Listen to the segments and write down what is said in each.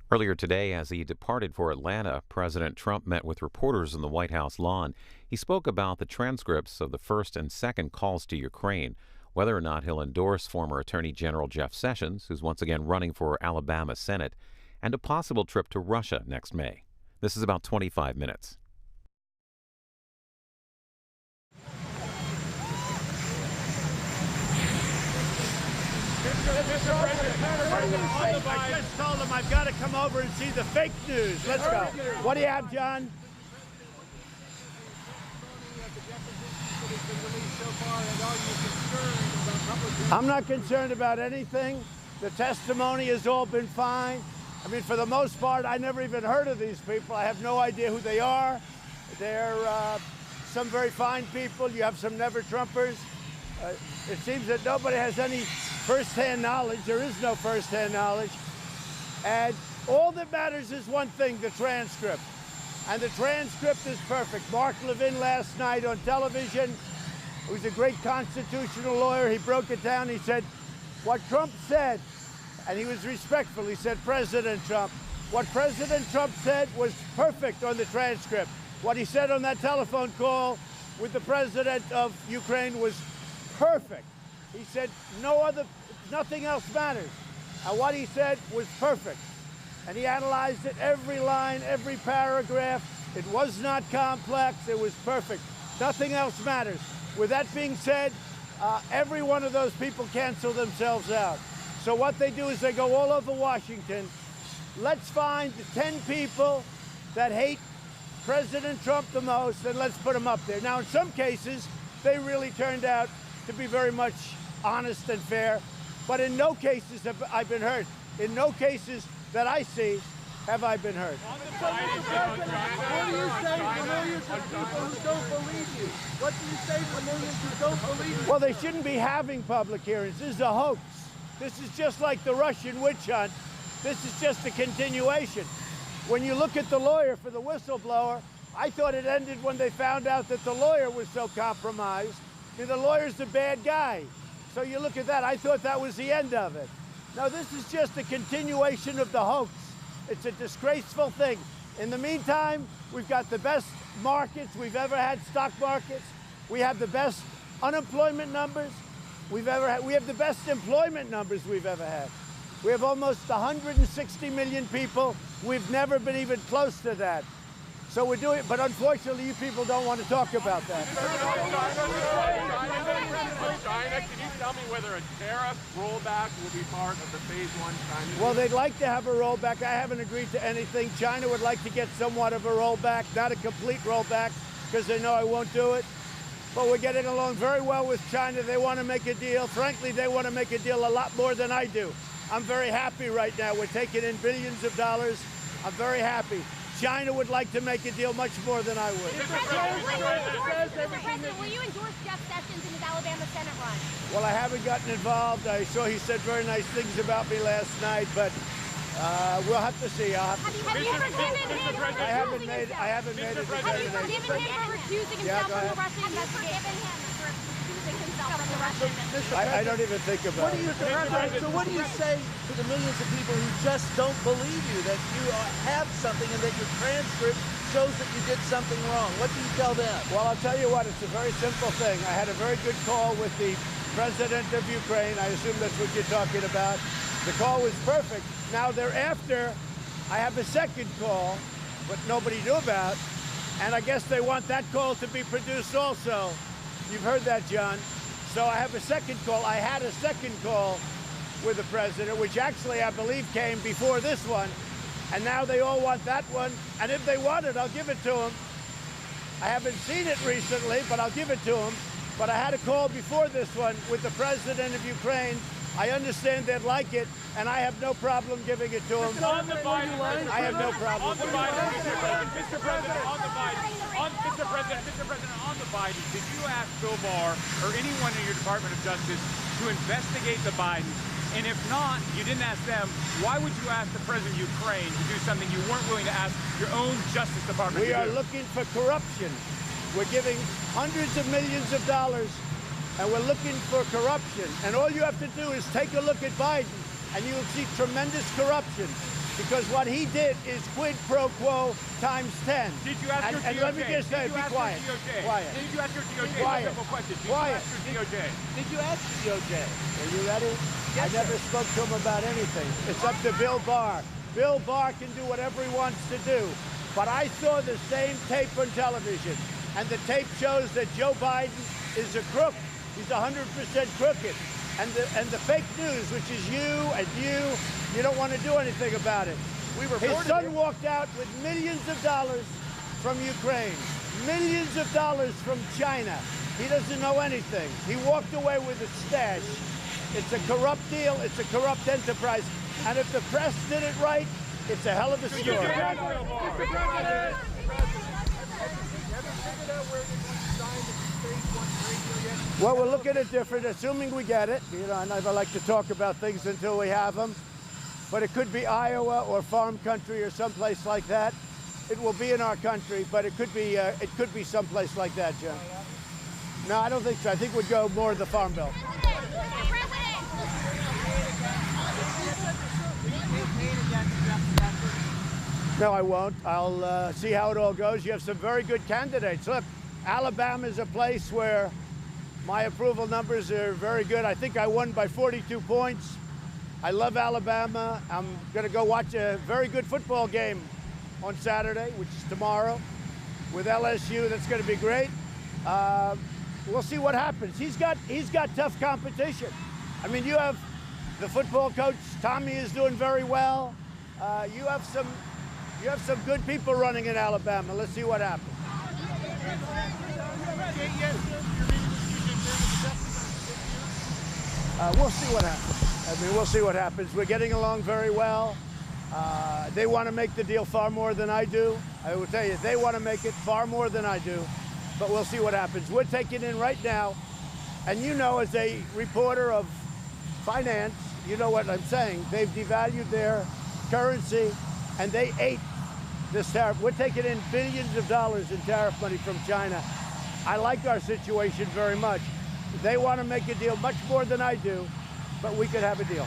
Earlier today, as he departed for Atlanta, President Trump met with reporters on the White House lawn. He spoke about the transcripts of the first and second calls to Ukraine, whether or not he'll endorse former Attorney General Jeff Sessions, who's once again running for Alabama Senate, and a possible trip to Russia next May. This is about 25 minutes. Mr. President, I just told him I've got to come over and see the fake news. Let's go. What do you have, John? I'm not concerned about anything. The testimony has all been fine. I mean, for the most part, I never even heard of these people. I have no idea who they are. They're some very fine people. You have some never-Trumpers. It seems that nobody has any first-hand knowledge. There is no first-hand knowledge. And all that matters is one thing, the transcript. And the transcript is perfect. Mark Levin last night on television, who's a great constitutional lawyer, he broke it down. He said, what Trump said, and he was respectful, he said, President Trump. What President Trump said was perfect on the transcript. What he said on that telephone call with the president of Ukraine was perfect. He said nothing else matters. And what he said was perfect. And he analyzed it, every line, every paragraph. It was not complex, it was perfect. Nothing else matters. With that being said, every one of those people cancel themselves out. So what they do is they go all over Washington. Let's find the 10 people that hate President Trump the most, and let's put them up there. Now, in some cases, they really turned out to be very much honest and fair, but in no cases have I been hurt. In no cases that I see have I been hurt. So, Mr. President, what do you say to millions of people who don't believe you? What do you say to millions who don't believe you? Well, they shouldn't be having public hearings. This is a hoax. This is just like the Russian witch hunt. This is just a continuation. When you look at the lawyer for the whistleblower, I thought it ended when they found out that the lawyer was so compromised. I mean, the lawyer's the bad guy. So you look at that, I thought that was the end of it. No, this is just a continuation of the hoax. It's a disgraceful thing. In the meantime, we've got the best markets we've ever had, stock markets. We have the best unemployment numbers we've ever had. We have the best employment numbers we've ever had. We have almost 160 million people. We've never been even close to that. So we're doing it, but unfortunately, you people don't want to talk about that. China, can you tell me whether a tariff rollback will be part of the phase one China? Well, they'd like to have a rollback. I haven't agreed to anything. China would like to get somewhat of a rollback, not a complete rollback, because they know I won't do it. But we're getting along very well with China. They want to make a deal. Frankly, they want to make a deal a lot more than I do. I'm very happy right now. We're taking in billions of dollars. I'm very happy. China would like to make a deal much more than I would. Mr. President, will you endorse Jeff Sessions in his Alabama Senate run? Well, I haven't gotten involved. I saw he said very nice things about me last night, but we'll have to see. Have you forgiven him? I haven't made a determination. Have you forgiven him for recusing himself from the Russian investigation? Have you forgiven him for recusing himself from the Russian investigation? I don't even think about it. So what do you say to the millions of people who just don't believe you, that you have something and that your transcript shows that you did something wrong? What do you tell them? Well, I'll tell you what, it's a very simple thing. I had a very good call with the president of Ukraine. I assume that's what you're talking about. The call was perfect. Now, thereafter, I have a second call, but nobody knew about, and I guess they want that call to be produced also. You've heard that, John. So I have a second call. I had a second call with the president, which actually I believe came before this one, and now they all want that one, and if they want it, I'll give it to them. I haven't seen it recently, but I'll give it to them. But I had a call before this one with the president of Ukraine. I understand they'd like it, and I have no problem giving it to them. On the Biden, I have no problem. On the Biden, Mr. President, on the Biden, Mr. President, on the Biden, did you ask Bill Barr or anyone in your Department of Justice to investigate the Bidens? And if not, you didn't ask them, why would you ask the President of Ukraine to do something you weren't willing to ask your own Justice Department to do? We are looking for corruption. We're giving hundreds of millions of dollars, and we're looking for corruption. And all you have to do is take a look at Biden, and you will see tremendous corruption. because what he did is quid pro quo times 10. Did you ask your DOJ? And let me just say, be quiet. Quiet. Did you ask your DOJ? Quiet. Simple question. Did Quiet. you ask your DOJ? Did you ask the DOJ? Are you ready? Yes, I never spoke to him about anything. It's up to Bill Barr. Bill Barr can do whatever he wants to do. But I saw the same tape on television, and the tape shows that Joe Biden is a crook. He's 100% crooked. And the fake news, which is you don't want to do anything about it. His son walked out with millions of dollars from Ukraine, millions of dollars from China. He doesn't know anything. He walked away with a stash. It's a corrupt deal. It's a corrupt enterprise. And if the press did it right, it's a hell of a story. Well, we're looking at different, assuming we get it. You know, I never like to talk about things until we have them. But it could be Iowa or farm country or someplace like that. It will be in our country, but it could be someplace like that, John. No, I don't think so. I think we'd go more of the Farm Bill. No, I won't. I'll see how it all goes. You have some very good candidates. Look, Alabama is a place where my approval numbers are very good. I think I won by 42 points. I love Alabama. I'm going to go watch a very good football game on Saturday, which is tomorrow, with LSU. That's going to be great. We'll see what happens. He's got tough competition. I mean, you have the football coach. Tommy is doing very well. You have some good people running in Alabama. Let's see what happens. We'll see what happens. I mean, we'll see what happens. We're getting along very well. They want to make the deal far more than I do. I will tell you, they want to make it far more than I do. But we'll see what happens. We're taking in right now, and you know, as a reporter of finance, you know what I'm saying. They've devalued their currency, and they ate this tariff. We're taking in billions of dollars in tariff money from China. I like our situation very much. They want to make a deal much more than I do, but we could have a deal.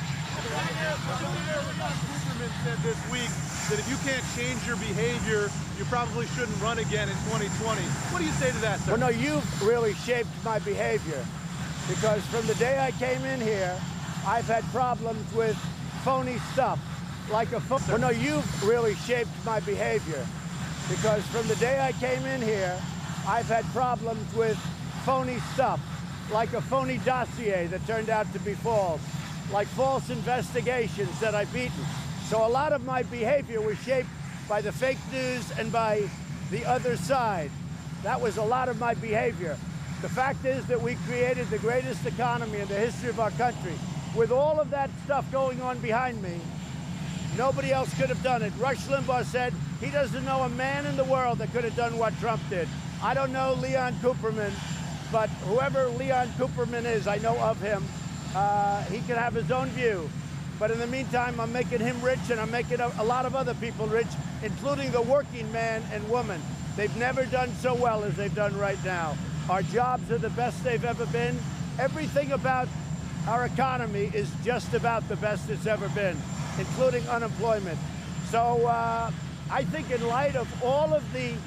President said this week that if you can't change your behavior, you probably shouldn't run again in 2020. What do you say to that, sir? Well, no, you've really shaped my behavior, because from the day I came in here, I've had problems with phony stuff, like a phone. Well, no, you've really shaped my behavior, because from the day I came in here, I've had problems with phony stuff, like a phony dossier that turned out to be false, like false investigations that I've beaten. So a lot of my behavior was shaped by the fake news and by the other side. That was a lot of my behavior. The fact is that we created the greatest economy in the history of our country. With all of that stuff going on behind me, nobody else could have done it. Rush Limbaugh said he doesn't know a man in the world that could have done what Trump did. I don't know Leon Cooperman, but whoever Leon Cooperman is, I know of him. He can have his own view. But in the meantime, I'm making him rich, and I'm making a lot of other people rich, including the working man and woman. They've never done so well as they've done right now. Our jobs are the best they've ever been. Everything about our economy is just about the best it's ever been, including unemployment. So I think in light of all of the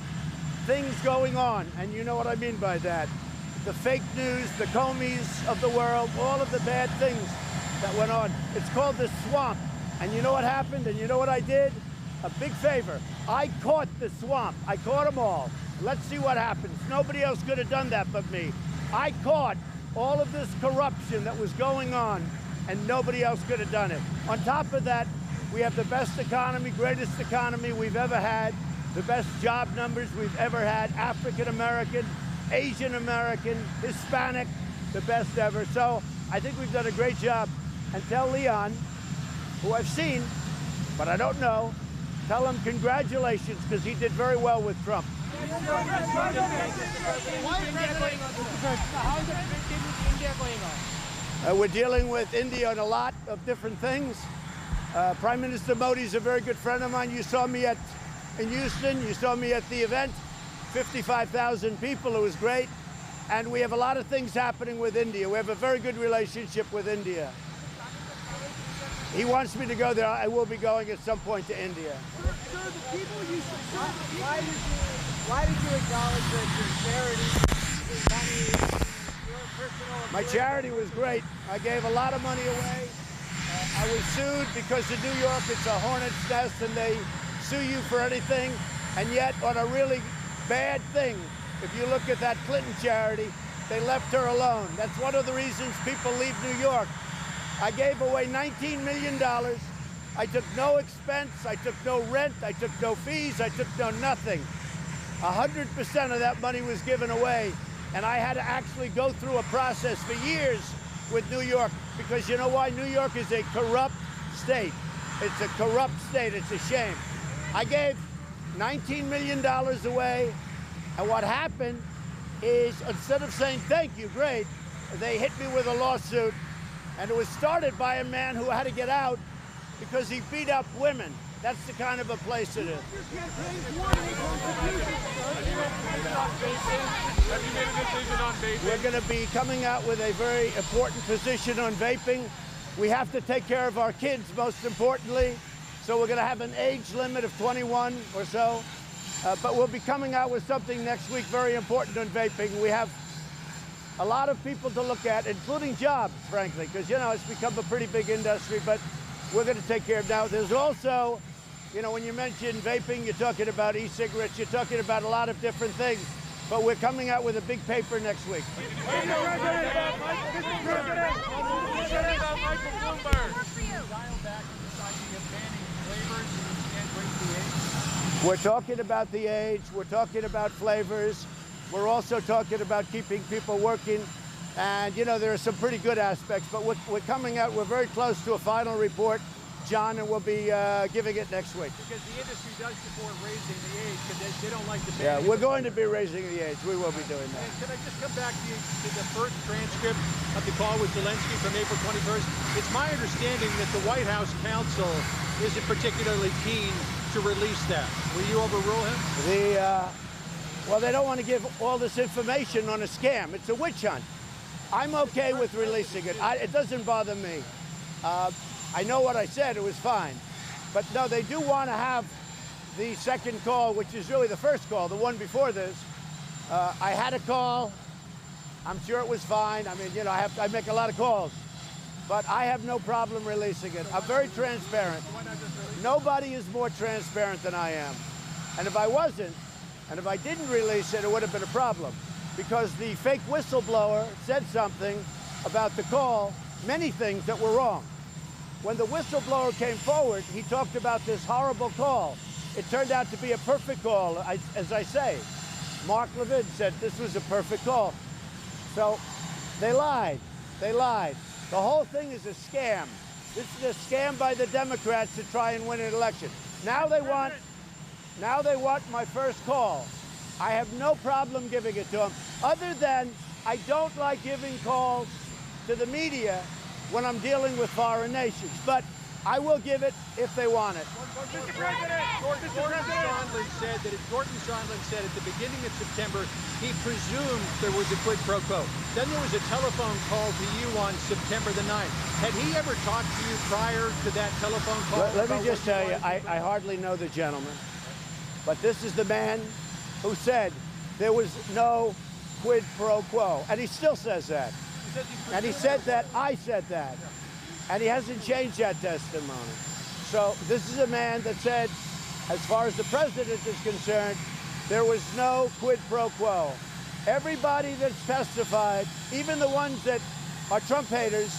things going on, and you know what I mean by that, the fake news, the Comeys of the world, all of the bad things that went on. It's called the swamp. And you know what happened? And you know what I did? A big favor. I caught the swamp. I caught them all. Let's see what happens. Nobody else could have done that but me. I caught all of this corruption that was going on, and nobody else could have done it. On top of that, we have the best economy, greatest economy we've ever had, the best job numbers we've ever had, African American, Asian American, Hispanic, the best ever. So I think we've done a great job. And tell Leon, who I've seen, but I don't know, tell him congratulations, because he did very well with Trump. How is India going on? We're dealing with India on a lot of different things. Prime Minister Modi is a very good friend of mine. You saw me in Houston. You saw me at the event. 55,000 people. It was great. And we have a lot of things happening with India. We have a very good relationship with India. he wants me to go there. I will be going at some point to India. Sir, the people you why did you acknowledge that your charity, money, your personal... My charity was great. I gave a lot of money away. I was sued because in New York it's a hornet's nest and they sue you for anything. And yet on a really bad thing, if you look at that Clinton charity, they left her alone. That's one of the reasons people leave New York. I gave away $19 million. I took no expense. I took no rent. I took no fees. I took no nothing. 100% of that money was given away. And I had to actually go through a process for years with New York, because you know why? New York is a corrupt state. It's a corrupt state. It's a shame. I gave $19 million away, and what happened is instead of saying thank you, great, they hit me with a lawsuit, and it was started by a man who had to get out because he beat up women. That's the kind of a place it is. Have you made a decision on vaping? We're going to be coming out with a very important position on vaping. We have to take care of our kids, most importantly. So we're going to have an age limit of 21 or so. But we'll be coming out with something next week very important on vaping. We have a lot of people to look at, including jobs, frankly, because, you know, it's become a pretty big industry, but we're going to take care of now. There's also, you know, when you mention vaping, you're talking about e-cigarettes, you're talking about a lot of different things. But we're coming out with a big paper next week. We're talking about the age, we're talking about flavors, we're also talking about keeping people working. And, you know, there are some pretty good aspects, but we're coming out, we're very close to a final report, John, and we'll be giving it next week. Because the industry does support raising the age, because they don't like the Yeah, we're going to be raising the age. We will be doing that. And can I just come back to the first transcript of the call with Zelensky from April 21st? It's my understanding that the White House counsel isn't particularly keen to release that. Will you overrule him? Well, they don't want to give all this information on a scam. It's a witch hunt. I'm okay with releasing it. It doesn't bother me. I know what I said, it was fine. But no, they do want to have the second call, which is really the first call, the one before this. I had a call. I'm sure it was fine. I mean, you know, I make a lot of calls. But I have no problem releasing it. I'm very transparent. Nobody is more transparent than I am. And if I wasn't, and if I didn't release it, it would have been a problem. Because the fake whistleblower said something about the call, many things that were wrong. When the whistleblower came forward, he talked about this horrible call. It turned out to be a perfect call, as I say. Mark Levin said this was a perfect call. So they lied. They lied. The whole thing is a scam. This is a scam by the Democrats to try and win an election. Now they want my first call. I have no problem giving it to them, other than I don't like giving calls to the media when I'm dealing with foreign nations. But I will give it if they want it. Mr. President, Gordon Sondland said at the beginning of September he presumed there was a quid pro quo. Then there was a telephone call to you on September the 9th. Had he ever talked to you prior to that telephone call? Let me just tell you, I hardly know the gentleman, but this is the man who said there was no quid pro quo, and he still says that. And he said that I said that. And he hasn't changed that testimony. So this is a man that said, as far as the president is concerned, there was no quid pro quo. Everybody that's testified, even the ones that are Trump haters,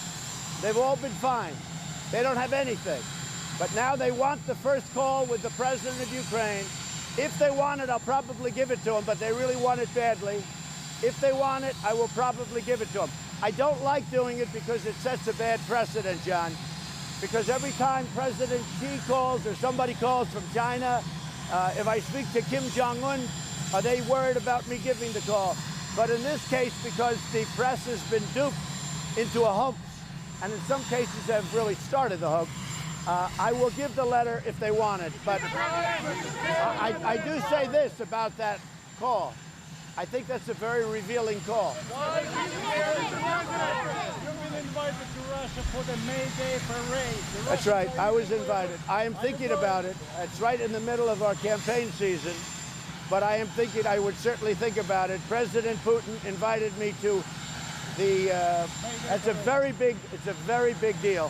they've all been fined. They don't have anything. But now they want the first call with the president of Ukraine. If they want it, I'll probably give it to them, but they really want it badly. If they want it, I will probably give it to them. I don't like doing it because it sets a bad precedent, John. Because every time President Xi calls or somebody calls from China, if I speak to Kim Jong-un, are they worried about me giving the call? But in this case, because the press has been duped into a hoax, and in some cases have really started the hoax, I will give the letter if they want it. But I do say this about that call. I think that's a very revealing call. invited to Russia for the May Day parade. That's right. I was invited. I am thinking about it. It's right in the middle of our campaign season, but I am thinking I would certainly think about it. President Putin invited me to the. It's a very big deal.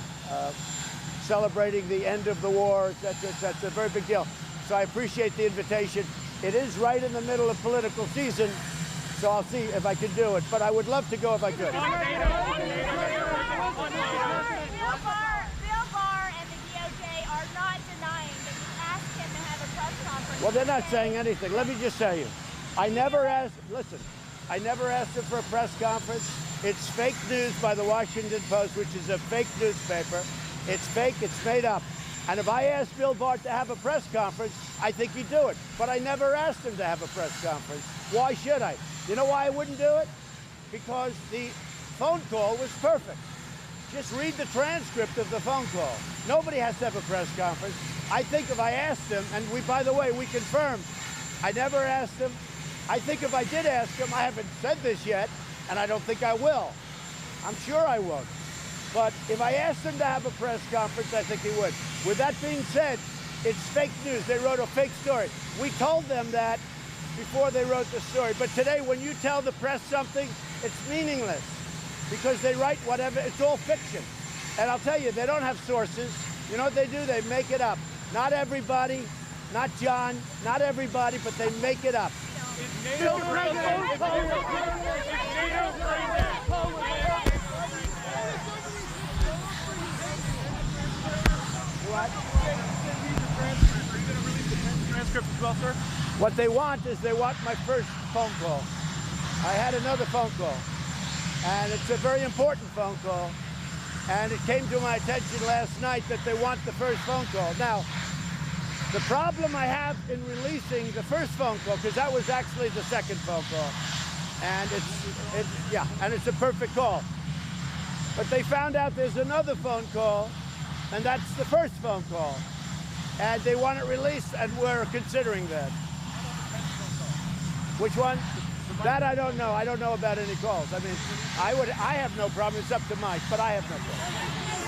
Celebrating the end of the war. That's a very big deal. So I appreciate the invitation. It is right in the middle of political season, so I'll see if I can do it. But I would love to go if I could. Bill Barr and the DOJ are not denying that you asked him to have a press conference. Well, they're not saying anything. Let me just tell you. I never asked him for a press conference. It's fake news by the Washington Post, which is a fake newspaper. It's fake, it's made up. And if I asked Bill Barr to have a press conference, I think he'd do it. But I never asked him to have a press conference. Why should I? You know why I wouldn't do it? Because the phone call was perfect. Just read the transcript of the phone call. Nobody has to have a press conference. I think if I asked him, and by the way, we confirmed, I never asked him. I think if I did ask him, I haven't said this yet, and I don't think I will. I'm sure I won't. But if I asked him to have a press conference, I think he would. With that being said, it's fake news. They wrote a fake story. We told them that before they wrote the story. But today, when you tell the press something, it's meaningless because they write whatever. It's all fiction. And I'll tell you, they don't have sources. You know what they do? They make it up. Not everybody, not John, not everybody, but they make it up. What? Transcript as well, sir? What they want is they want my first phone call. I had another phone call, and it's a very important phone call, and it came to my attention last night that they want the first phone call. Now, the problem I have in releasing the first phone call, because that was actually the second phone call, and it's a perfect call. But they found out there's another phone call, and that's the first phone call. And they want it released, and we're considering that. Which one? That I don't know. I don't know about any calls. I mean, I have no problem. It's up to Mike, but I have no problem.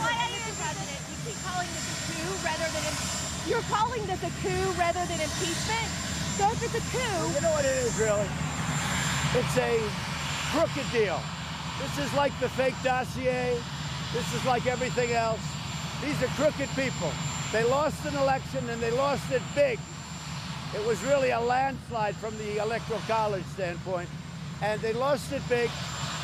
Why are you President? You keep calling this a coup rather than you're calling this a coup rather than impeachment. So if it's a coup, you know what it is, really? It's a crooked deal. This is like the fake dossier. This is like everything else. These are crooked people. They lost an election, and they lost it big. It was really a landslide from the Electoral College standpoint. And they lost it big,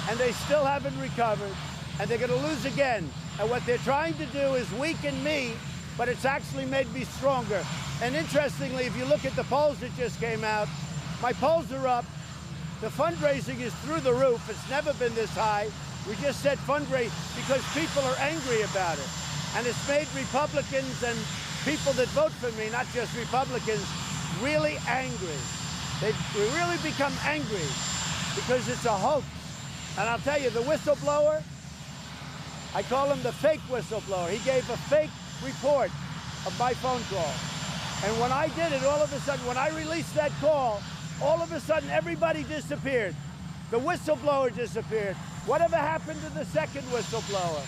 and they still haven't recovered, and they're going to lose again. And what they're trying to do is weaken me, but it's actually made me stronger. And interestingly, if you look at the polls that just came out, my polls are up. The fundraising is through the roof. It's never been this high. We just said fundraise because people are angry about it. And it's made Republicans and people that vote for me, not just Republicans, really angry. They really become angry because it's a hoax. And I'll tell you, the whistleblower, I call him the fake whistleblower. He gave a fake report of my phone call. And when I did it, all of a sudden, when I released that call, all of a sudden, everybody disappeared. The whistleblower disappeared. Whatever happened to the second whistleblower?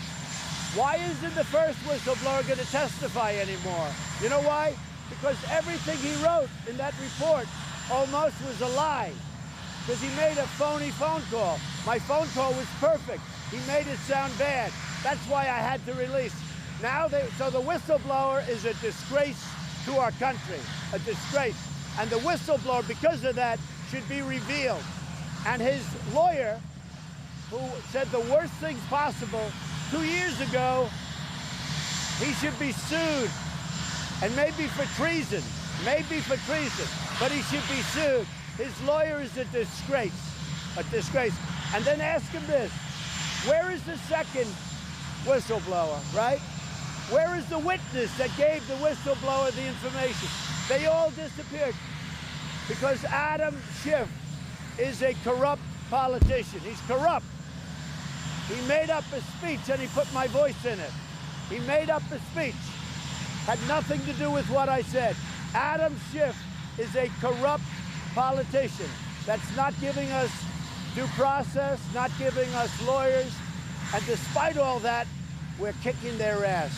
Why isn't the first whistleblower going to testify anymore? You know why? Because everything he wrote in that report almost was a lie. Because he made a phony phone call. My phone call was perfect. He made it sound bad. That's why I had to release. So the whistleblower is a disgrace to our country, a disgrace. And the whistleblower, because of that, should be revealed. And his lawyer, who said the worst things possible 2 years ago, he should be sued. And maybe for treason, but he should be sued. His lawyer is a disgrace. And then ask him this, where is the second whistleblower, right? Where is the witness that gave the whistleblower the information? They all disappeared because Adam Schiff is a corrupt politician. He's corrupt. He made up a speech and he put my voice in it. He made up a speech. Had nothing to do with what I said. Adam Schiff is a corrupt politician that's not giving us due process, not giving us lawyers, And despite all that, we're kicking their ass.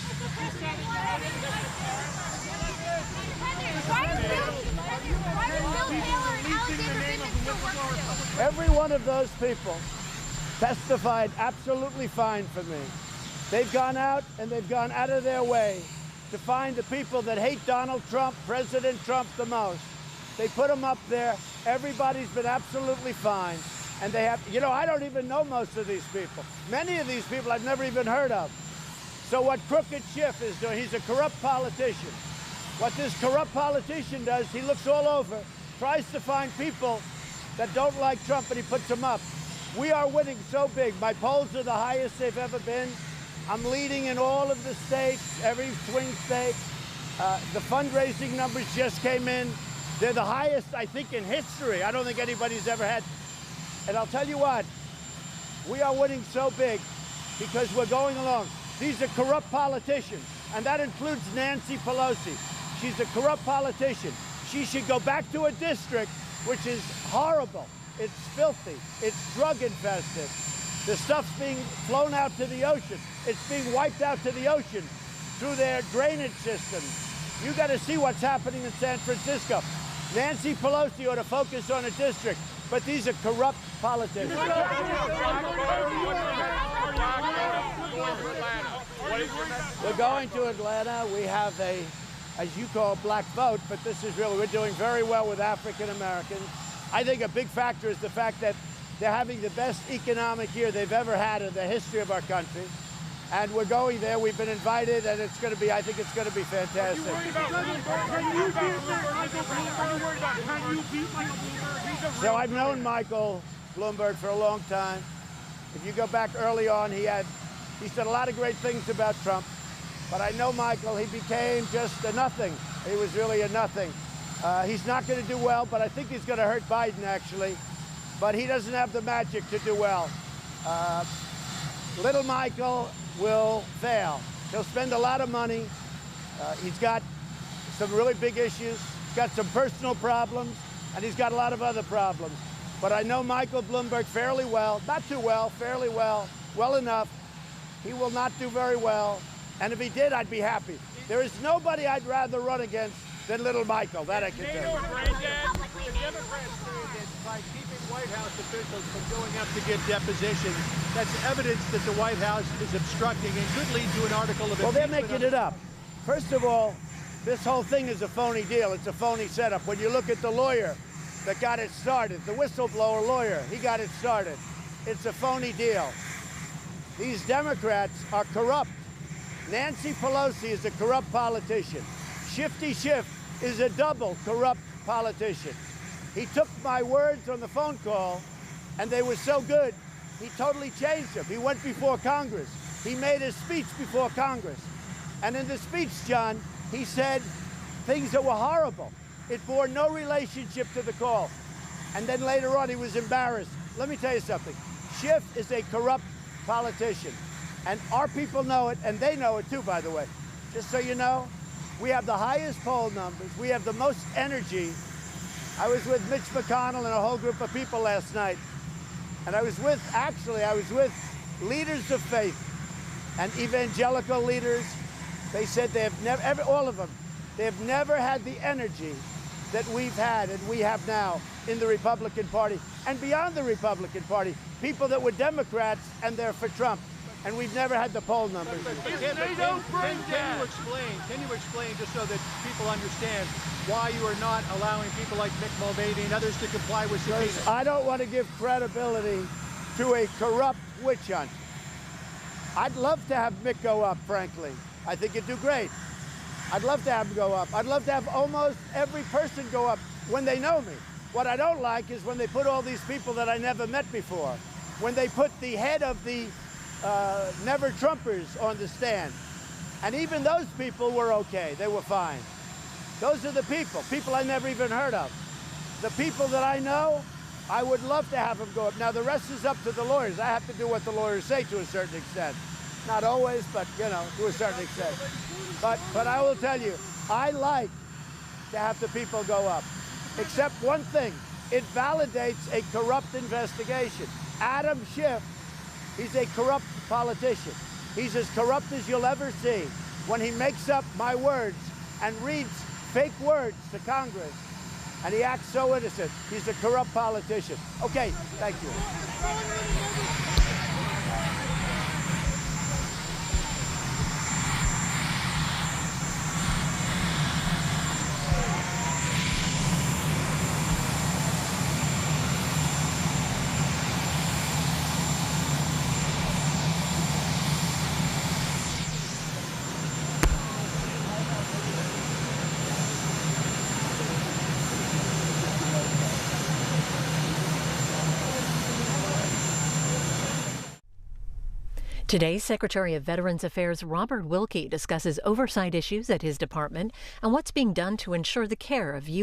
Every one of those people testified absolutely fine for me. They've gone out and they've gone out of their way to find the people that hate Donald Trump, President Trump, the most. They put them up there. Everybody's been absolutely fine. And they have, you know, I don't even know most of these people. Many of these people I've never even heard of. So what Crooked Schiff is doing, he's a corrupt politician. What this corrupt politician does, he looks all over, tries to find people that don't like Trump, and he puts them up. We are winning so big. My polls are the highest they've ever been. I'm leading in all of the states, every swing state. The fundraising numbers just came in. They're the highest, I think, in history. I don't think anybody's ever had. And I'll tell you what, we are winning so big because we're going along. These are corrupt politicians, and that includes Nancy Pelosi. She's a corrupt politician. She should go back to a district which is horrible. It's filthy. It's drug infested. The stuff's being flown out to the ocean. It's being wiped out to the ocean through their drainage systems. You got to see what's happening in San Francisco. Nancy Pelosi ought to focus on a district, but these are corrupt politicians. We're going to Atlanta. We have a, as you call, black vote, but this is really, we're doing very well with African Americans. I think a big factor is the fact that they're having the best economic year they've ever had in the history of our country. And we're going there. We've been invited, and it's going to be, I think it's going to be fantastic. So I've known Michael Bloomberg for a long time. If you go back early on, he said a lot of great things about Trump. But I know Michael, he became just a nothing. He was really a nothing. He's not going to do well, but I think he's going to hurt Biden, actually. But he doesn't have the magic to do well. Little Michael will fail. He'll spend a lot of money. He's got some really big issues. He's got some personal problems, and he's got a lot of other problems. But I know Michael Bloomberg fairly well, not too well, fairly well, well enough. He will not do very well, and if he did, I'd be happy. There is nobody I'd rather run against than little Michael, that I can tell you. The Democrats say that by keeping White House officials from going up to give depositions, that's evidence that the White House is obstructing and could lead to an article of impeachment. Well, they're making it up. First of all, this whole thing is a phony deal. It's a phony setup. When you look at the lawyer that got it started, the whistleblower lawyer, he got it started. It's a phony deal. These Democrats are corrupt. Nancy Pelosi is a corrupt politician. Shifty Schiff is a double corrupt politician. He took my words on the phone call, and they were so good, he totally changed them. He went before Congress. He made a speech before Congress. And in the speech, John, he said things that were horrible. It bore no relationship to the call. And then later on, he was embarrassed. Let me tell you something. Schiff is a corrupt politician. And our people know it, and they know it too, by the way. Just so you know, we have the highest poll numbers. We have the most energy. I was with Mitch McConnell and a whole group of people last night. And I was with leaders of faith and evangelical leaders. They said they have never, all of them, they have never had the energy that we've had and we have now in the Republican Party and beyond the Republican Party. People that were Democrats and they're for Trump. And we've never had the poll numbers. Can you explain, just so that people understand, why you are not allowing people like Mick Mulvaney and others to comply with subpoenas? I don't want to give credibility to a corrupt witch hunt. I'd love to have Mick go up, frankly. I think he'd do great. I'd love to have him go up. I'd love to have almost every person go up when they know me. What I don't like is when they put all these people that I never met before, when they put the head of the never Trumpers on the stand. And even those people were okay. They were fine. Those are the people I never even heard of. The people that I know, I would love to have them go up. Now, the rest is up to the lawyers. I have to do what the lawyers say to a certain extent. Not always, but, you know, to a certain extent. But I will tell you, I like to have the people go up. Except one thing, it validates a corrupt investigation. Adam Schiff He's a corrupt politician. He's as corrupt as you'll ever see when he makes up my words and reads fake words to Congress. And he acts so innocent. He's a corrupt politician. Okay, thank you. Today, Secretary of Veterans Affairs Robert Wilkie discusses oversight issues at his department and what's being done to ensure the care of U.S.